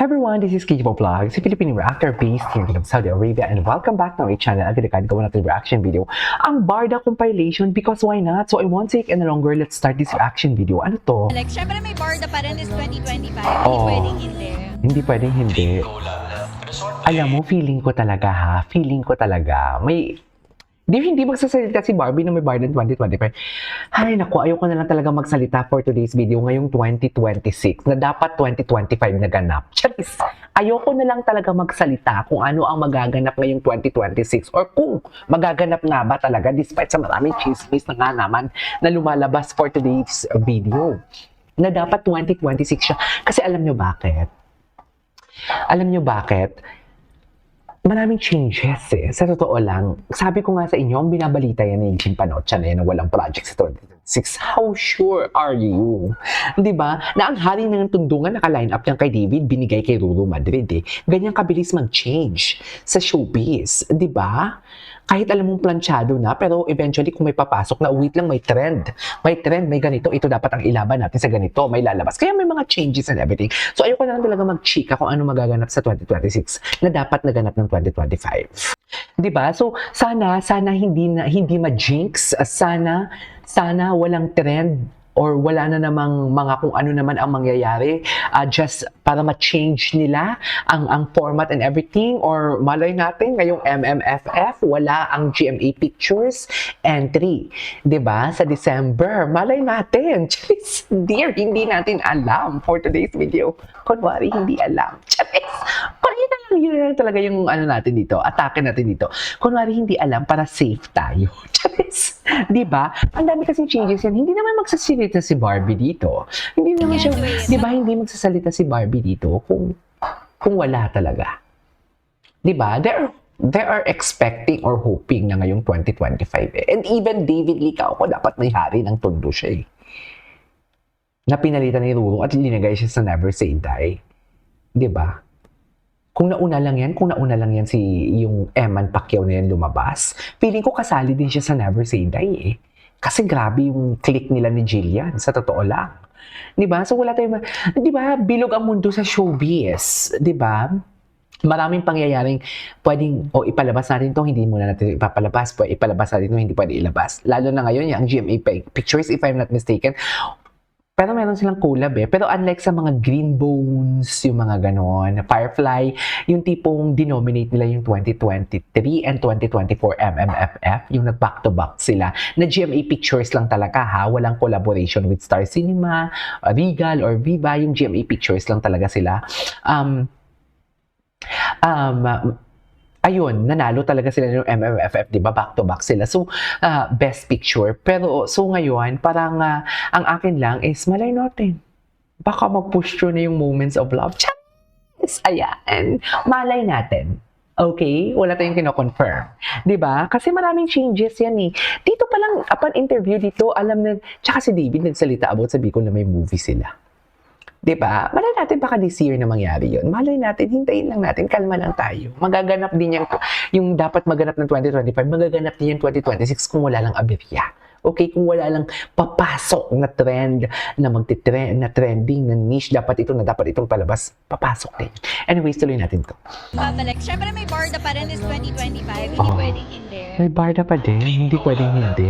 Hi everyone, this is Kijibo Vlog, si Filipino reactor based here in Saudi Arabia, and welcome back to my channel. Again, gawa natin reaction video. Ang Barda compilation, because why not? So I won't take any longer, let's start this reaction video. Ano to? Like, syempre may Barda pa rin this 2025. Oh. Hindi pwedeng hindi. Hindi pwedeng hindi. Alam mo, feeling ko talaga hindi magsasalita si Barbie na may Barda 2025. Ay, naku, ayoko na lang talaga magsalita for today's video ngayong 2026 na dapat 2025 naganap. Charis! Ayoko na lang talaga magsalita kung ano ang magaganap ngayong 2026 or kung magaganap nga ba talaga despite sa maraming chismis na nga naman na lumalabas for today's video. Na dapat 2026 siya. Kasi alam nyo bakit? Maraming changes eh. Sa totoo lang, sabi ko nga sa inyo, ang binabalita yan ni Jim Panocha na yan na walang project sa 2026. How sure are you? Diba? Na ang hari ng tundungan naka-line up yan kay David, binigay kay Ruru Madrid eh. Ganyan kabilis mag-change sa showbiz. Diba? Kahit alam mong planchado na, pero eventually kung may papasok na, wait lang, may trend, may ganito, ito dapat ang ilaban natin sa ganito, may lalabas. Kaya may mga changes and everything. So ayoko na lang talaga mag-chika kung ano magaganap sa 2026 na dapat naganap ng 2025. 'Di ba? So sana hindi ma-jinx, sana walang trend or wala na namang mga kung ano naman ang mangyayari just para ma-change nila ang format and everything, or malay natin ngayong MMFF wala ang GMA Pictures entry, 'di ba? Sa December, malay natin. Charis, dear, hindi natin alam for today's video. Kunwari hindi alam. Charis, yun na lang talaga yung ano natin dito, atake natin dito. Kunwari hindi alam para safe tayo. Charis, 'di ba? Ang dami kasi changes yan. Hindi naman magsasalita si Barbie dito. Hindi naman siya, 'di ba? Hindi magsasalita si Barbie dito kung wala talaga. 'Di ba? They are expecting or hoping na ngayong 2025 eh. And even David Licao ko dapat may hari ng tondo siya eh. Na pinalitan ni Ruru at linagay siya sa Never Say Die. 'Di ba? Kung nauna lang yan si yung Eman Pacquiao na yan lumabas, feeling ko kasali din siya sa Never Say Die eh. Kasi grabe yung click nila ni Jillian, sa totoo lang. 'Di ba? So wala tayong, 'di ba? Bilog ang mundo sa showbiz, 'di ba? Maraming pangyayaring pwedeng ipalabas natin to, hindi muna natin ipapalabas, ipalabas natin to, hindi pwede ilabas. Lalo na ngayon, yung GMA Pictures, if I'm not mistaken, pero meron silang collab eh. Pero unlike sa mga Green Bones, yung mga ganon, Firefly, yung tipong denominate nila yung 2023 and 2024 MMFF, yung nag-back-to-back sila, na GMA Pictures lang talaga ha, walang collaboration with Star Cinema, Regal, or Viva, yung GMA Pictures lang talaga sila. Ayun, nanalo talaga sila ng MMFF, di ba? Back to back sila. So, best picture. Pero, so ngayon, parang ang akin lang is malay natin. Baka mag-push through na yung Moments of Love. Yes, ayan. Malay natin. Okay? Wala tayong kino-confirm. Di ba? Kasi maraming changes yan eh. Dito pa lang, upon interview dito, alam na, tsaka si David nagsalita about sa Bicol na may movie sila. Diba? Malay natin baka this year na mangyari yun. Malay natin, hintayin lang natin, kalma lang tayo. Magaganap din yung dapat maganap ng 2025, magaganap din yung 2026 kung wala lang aberya. Okay, kung wala lang papasok na trend, na magtitrend, na trending, na niche, dapat itong palabas, papasok din. Anyways, tuloy natin to. Babalik. Syempre may Barda pa rin this 2025. Hindi pwedeng hindi. May Barda pa din, hindi pwedeng hindi.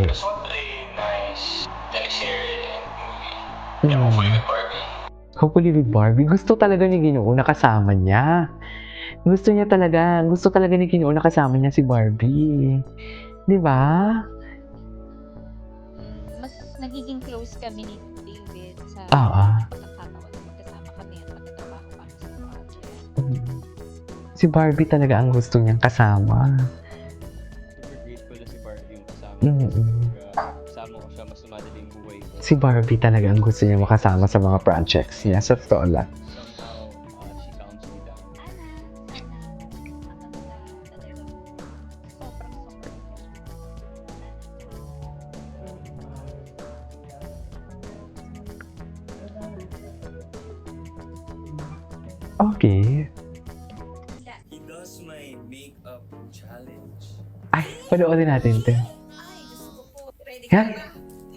Hopefully with Barbie. Gusto talaga ni Ginoo na kasama niya. Gusto talaga ni Ginoo na kasama niya si Barbie. Di ba? Mas nagiging close kami ni David sa kasama kami at magtatrabaho kami sa project. Si Barbie talaga ang gusto niyang kasama. Super grateful na si Barbie yung kasama. Kasama ko siya, mas madaling buhay ko. Si Barbie talaga ang gusto niya makasama sa mga projects niya. Sa totoo lang. Somehow, she calms me down. Okay. He does my makeup challenge. Ay, panoorin natin ito. Ready Ha?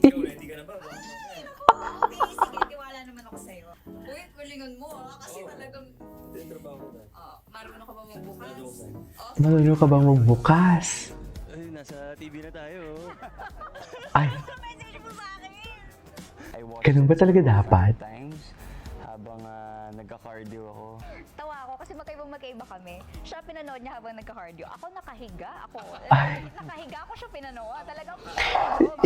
Ikaw, ready ka na ba? Sige, tiwala naman ako sa'yo. Uy, galingan mo kasi talagang Marunong ka ba magbukas? Marunong ka bang magbukas? Ay, nasa TV na tayo. Ay, Message mo sa akin! ganun ba talaga dapat? Times, habang nagka-cardio ako. Tawa ako kasi magkaiba kami. Siya pinanood niya habang nagka-cardio. Ako nakahiga. Nakahiga ako siya pinanood. Talagang...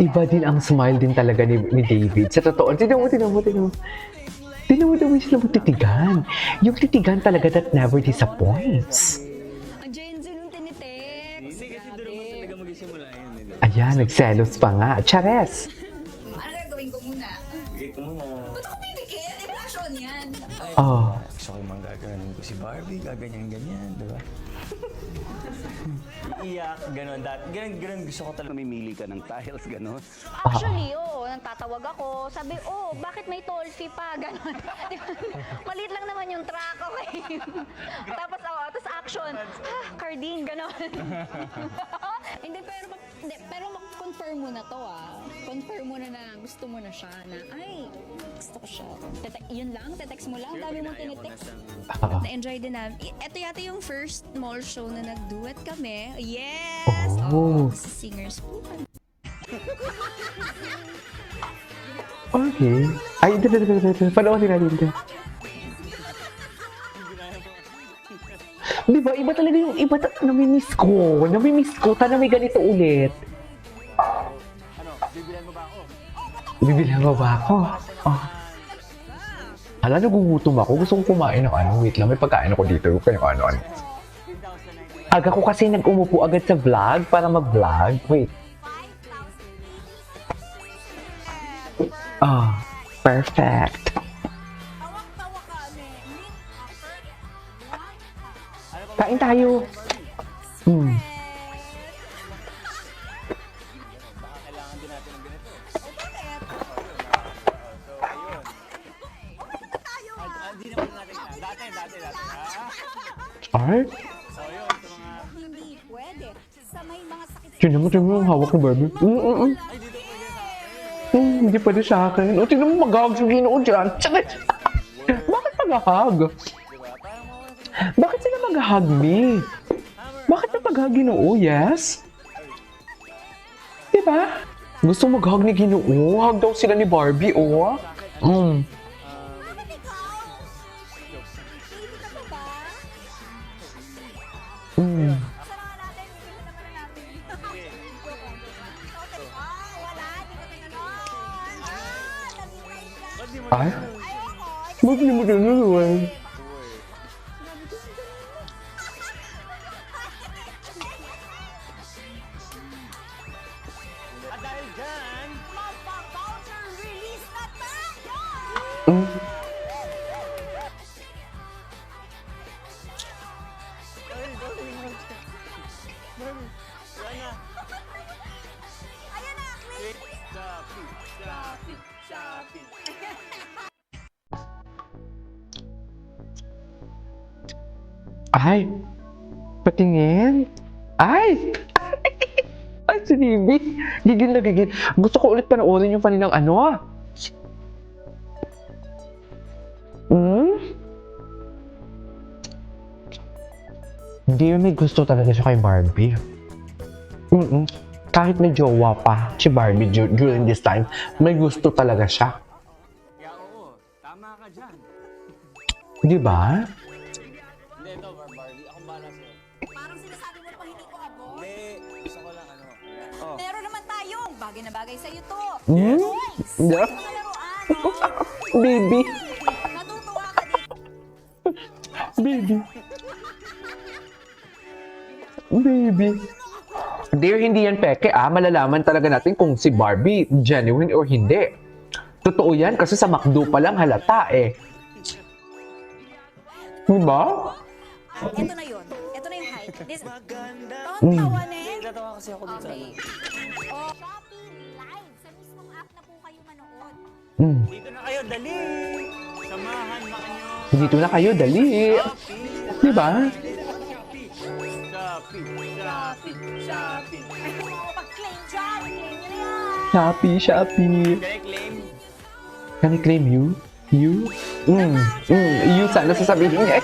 Iba din ang smile din talaga ni David. Sa totoo, tignan mo. Tignan mo daw sila magtitigan. Yung titigan talaga that never disappoints. Ang Gen Z nung tinitext. Hindi kasi doon naman talaga magsisimula yun. Ayan, nagselos pa nga. Chares! Ano gagawin ko muna? Bigay ko muna. Ba't ako pipikit? Impression yan. Oh. Gusto ko mang gaganon ko si Barbie, gaganyan-ganyan, di ba? Iiyak, ganon. Ganon gusto ko talaga. Mamimili ka ng tiles, ganon. Actually, nagtatawag ako. Sabi, bakit may toll fee pa? Ganon. Maliit lang naman yung track, okay? Tapos action. Carding, ganon. Hindi, pero confirm mo na to, Confirm mo na gusto mo na siya, na, ay, gusto ko siya. Yun lang, text mo lang, dami mong tinitext. Na-enjoy din namin. Ito yata yung first mall show na nag-duet kami. Yes! Oh. Singers po kami. Okay. Ay, ito. Panoorin natin ito. Di ba? Iba talaga yung iba. Namimiss ko. Sana may ganito ulit. Bibilhan mo ba ako? Oh. Hala, nagugutom ako. Gusto kong kumain ng ano. Wait lang, may pagkain ako dito. Kaya ano. Aga ko kasi nag-umupo agad sa vlog para mag-vlog. Wait. Ah, perfect. Kain tayo. Ay, Hindi pwede. Sa may mga sakit tingnan mo yung hawak ni Barbie. Hindi pwede sa akin. O, tingnan mo mag-hug sa Ginoo dyan. Sakit! Bakit mag-hug? Bakit sila mag-hug me? Bakit na mag-hug Ginoo? Yes? Diba? Gusto mag-hug ni Ginoo. Hug daw sila ni Barbie, oh. Ay? Bakit hindi mo tinuluan? At dahil dyan, voucher release na tayo! Ayan na, click! Shopee. Ay! Patingin? Ay! Ay, si Bibi! Gigil na gigil. Gusto ko ulit panoorin yung kanilang ano. Hindi yun may gusto talaga siya kay Barbie. Kahit may jowa pa si Barbie during this time, may gusto talaga siya. Kaya oo, tama ka dyan. Di ba? Hindi, ito, Barbie. Ako bahala sa'yo. Parang sinasabi mo pa hindi ko abot. Hindi, gusto ko lang ano. Oh, Meron naman tayong bagay na bagay sa'yo to. Hmm? Toys! Yeah. Mga laruan, Baby! Natutuwa ka dito. Baby! Baby! Dear, hindi yan peke malalaman talaga natin kung si Barbie genuine or hindi. Totoo yan kasi sa McDo pa lang halata eh. Diba? Ito na yun. Ito na yung height. This... Tawanin. tatawa kasi ako dito. Okay. Shopee Live. Sa mismong app na po kayo manood. Dito na kayo, dali! Samahan na kanyo. Dito na kayo, dali. Diba? Shopee. Ayaw mo ako mag-claim dyan. I-claim nyo na yan. Shopee. Can I claim? Can I claim you? You? You sana sasabihin niya.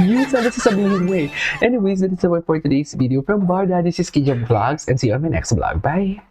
Yun sana sasabihin mo eh. Anyways, that is all for today's video from Barda. This is Kijam Vlogs and see you on my next vlog. Bye!